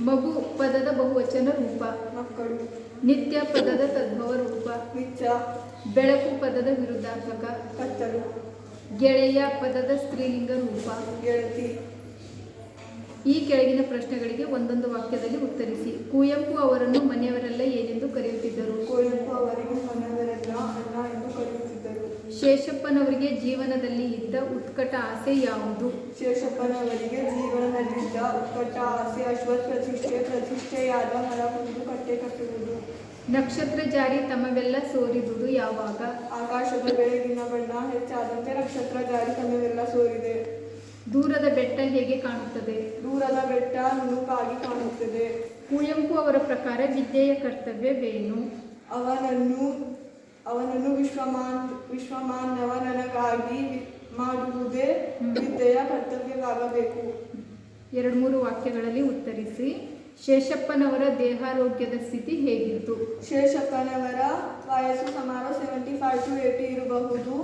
ಮಗು ಪದದ ಬಹುವಚನ ರೂಪ. ಮಕ್ಕಳು. ನಿತ್ಯ ಪದದ ತದ್ಭವ ರೂಪ. ನಿತ್ಯ. ಬೆಳಕು ಪದದ ವಿರುದ್ಧಾರ್ಥಕ. ಕತ್ತಲು. ಗೆಳೆಯ ಪದದ ಸ್ತ್ರೀಲಿಂಗ ರೂಪ. ಗೆಳತಿ. ಈ ಕೆಳಗಿನ ಪ್ರಶ್ನೆಗಳಿಗೆ ಒಂದೊಂದು ವಾಕ್ಯದಲ್ಲಿ ಉತ್ತರಿಸಿ. ಕುವೆಂಪು ಅವರನ್ನು ಮನೆಯವರೆಲ್ಲ ಏನೆಂದು ಕರೆಯುತ್ತಿದ್ದರು? ಕುವೆಂಪು ಅವರಿಗೆ ಮನೆಯವರೆಲ್ಲ ಅಣ್ಣ ಎಂದು ಕರೆಯುತ್ತಿದ್ದರು. ಶೇಷಪ್ಪನವರಿಗೆ ಜೀವನದಲ್ಲಿ ಇದ್ದ ಉತ್ಕಟ ಆಸೆ ಯಾವುದು? ಶೇಷಪ್ಪನವರಿಗೆ ಜೀವನದಲ್ಲಿದ್ದ ಉತ್ಕಟ ಆಸೆ ಅಶ್ವತ್ಥ ಪ್ರತಿಷ್ಠೆಯಾದ ಮರ ಮುರಿದು ಕಟ್ಟೆ ಕಟ್ಟುವುದು. ನಕ್ಷತ್ರ ಜಾರಿ ತಮವೆಲ್ಲ ಸೋರಿದುದು ಯಾವಾಗ? ಆಕಾಶದ ಬೆಳಗಿನ ಬಣ್ಣ ಹೆಚ್ಚಾದಂತೆ ನಕ್ಷತ್ರ ಜಾರಿ ತಮವೆಲ್ಲ ಸೋರಿದೆ. ದೂರದ ಬೆಟ್ಟ ಹೇಗೆ ಕಾಣುತ್ತದೆ? ದೂರದ ಬೆಟ್ಟ ನುಣುಪಾಗಿ ಕಾಣುತ್ತದೆ. ಕುವೆಂಪು ಅವರ ಪ್ರಕಾರ ವಿದ್ಯೆಯ ಕರ್ತವ್ಯವೇನು? ಅವನನ್ನು ವಿಶ್ವಮಾನವನಾಗಿ ಮಾಡುವುದೇ ವಿದ್ಯೆಯ ಕರ್ತವ್ಯವಾಗಬೇಕು. 2-3 ವಾಕ್ಯಗಳಲ್ಲಿ ಉತ್ತರಿಸಿ. ಶೇಷಪ್ಪನವರ ದೇಹಾರೋಗ್ಯದ ಸ್ಥಿತಿ ಹೇಗಿತ್ತು? ಶೇಷಪ್ಪನವರ ವಯಸ್ಸು ಸುಮಾರು 75 to 80 ಇರಬಹುದು.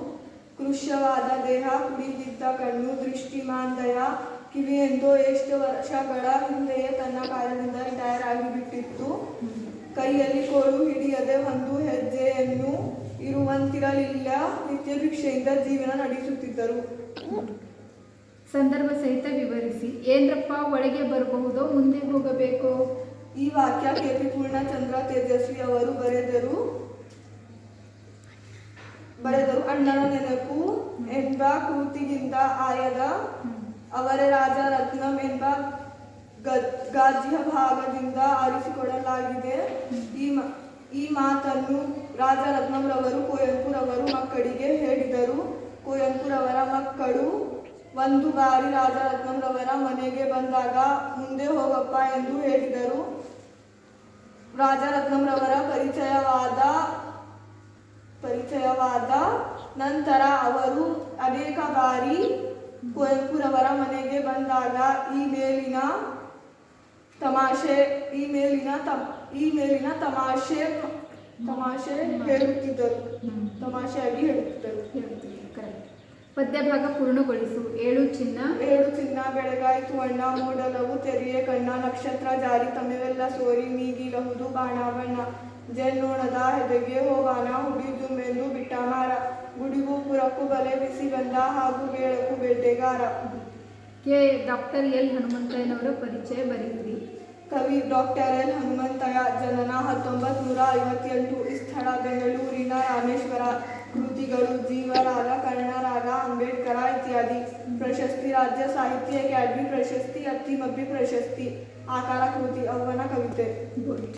ಕೃಶವಾದ ದೇಹ, ಕುಡಿದಿದ್ದ ಕಣ್ಣು, ದೃಷ್ಟಿಮಾಂದ್ಯ, ಕಿವಿಯೆಂದು ಎಷ್ಟು ವರ್ಷಗಳ ಹಿಂದೆಯೇ ತನ್ನ ಕಾರ್ಯದಿಂದ ರಿಟೈರ್ ಆಗಿಬಿಟ್ಟಿತ್ತು. ಕೈಯಲ್ಲಿ ಕೋಲು ಹಿಡಿಯದೆ ಒಂದು ಹೆಜ್ಜೆಯನ್ನು ಇರುವಂತಿರಲಿಲ್ಲ. ನಿತ್ಯ ಭಿಕ್ಷೆಯಿಂದ ಜೀವನ ನಡೆಸುತ್ತಿದ್ದರು. ಸಂದರ್ಭ ಸಹಿತ ವಿವರಿಸಿ. ಏನ್ರಪ್ಪ ಒಳಗೆ ಬರಬಹುದೋ ಮುಂದೆ ಹೋಗಬೇಕೋ? ಈ ವಾಕ್ಯ ಕೆ.ಪಿ. ಪೂರ್ಣಚಂದ್ರ ತೇಜಸ್ವಿ ಅವರು ಬರೆದರು. ಅಣ್ಣನ ನೆನಪು ಎಂಬ ಕೃತಿಯಿಂದ ಆಯದ ಅವರ ರಾಜರತ್ನಂ ಎಂಬ ಗದ್ಯ ಭಾಗದಿಂದ ಆರಿಸಿಕೊಳ್ಳಲಾಗಿದೆ. ಈ ಮಾತನ್ನು ರಾಜರತ್ನಂರವರು ಕುವೆಂಪುರವರು ಮಕ್ಕಳಿಗೆ ಹೇಳಿದರು. ಕುವೆಂಪುರವರ ಮಕ್ಕಳು ಒಂದು ಬಾರಿ ರಾಜರತ್ನಂರವರ ಮನೆಗೆ ಬಂದಾಗ ಮುಂದೆ ಹೋಗಪ್ಪ ಎಂದು ಹೇಳಿದರು. ರಾಜರತ್ನಂರವರ ಪರಿಚಯವಾದ ನಂತರ ಅವರು ಅನೇಕ ಬಾರಿ ಕುವೆಂಪುರವರ ಮನೆಗೆ ಬಂದಾಗ ಈ ಮೇಲಿನ ತಮಾಷೆಯಾಗಿ ಹೇಳುತ್ತಿದ್ದರು. ಪದ್ಯಭಾಗ ಪೂರ್ಣಗೊಳಿಸು. 7 ಚಿನ್ನ ಬೆಳಗಾಯಿತು ಅಣ್ಣ ಮೂಡಲವು ತೆರೆಯೇ ಕಣ್ಣ. ನಕ್ಷತ್ರ ಜಾರಿ ತಮೆವೆಲ್ಲ ಸೋರಿ ನೀಗಿಲಹುದು ಬಾಣ ಬಣ್ಣ. ಜನ್ನೋಣದ ಹೆದೆಗೆ ಹೋಗಾನ ಹುಡಿದುಮೆಂದು ಬಿಟ್ಟ ಮಾರ. ಗುಡಿಗೂ ಪುರಕ್ಕೂ ಬಲೆ ಬಿಸಿ ಬಂದ ಹಾಗೂ ಬೇಳಕ್ಕೂ ಬೇಟೆಗಾರ. ಡಾಕ್ಟರ್ ಎಲ್ ಹನುಮಂತಯ್ಯನವರ ಪರಿಚಯ ಬರೆಯಿರಿ. ಕವಿ ಡಾಕ್ಟರ್ ಎಲ್ ಹನುಮಂತಯ್ಯ. ಜನನ 1958. ಸ್ಥಳ ಬೆಂಗಳೂರಿನ ರಾಮೇಶ್ವರ. ಕೃತಿಗಳು ಜೀವರಾಗ, ಕರ್ಣರಾಗ, ಅಂಬೇಡ್ಕರ ಇತ್ಯಾದಿ. ಪ್ರಶಸ್ತಿ ರಾಜ್ಯ ಸಾಹಿತ್ಯ ಅಕಾಡೆಮಿ ಪ್ರಶಸ್ತಿ, ಅತ್ತಿಮಬ್ಬಿ ಪ್ರಶಸ್ತಿ. ಆಕಾರ ಕೃತಿ ಅವನ ಕವಿತೆ.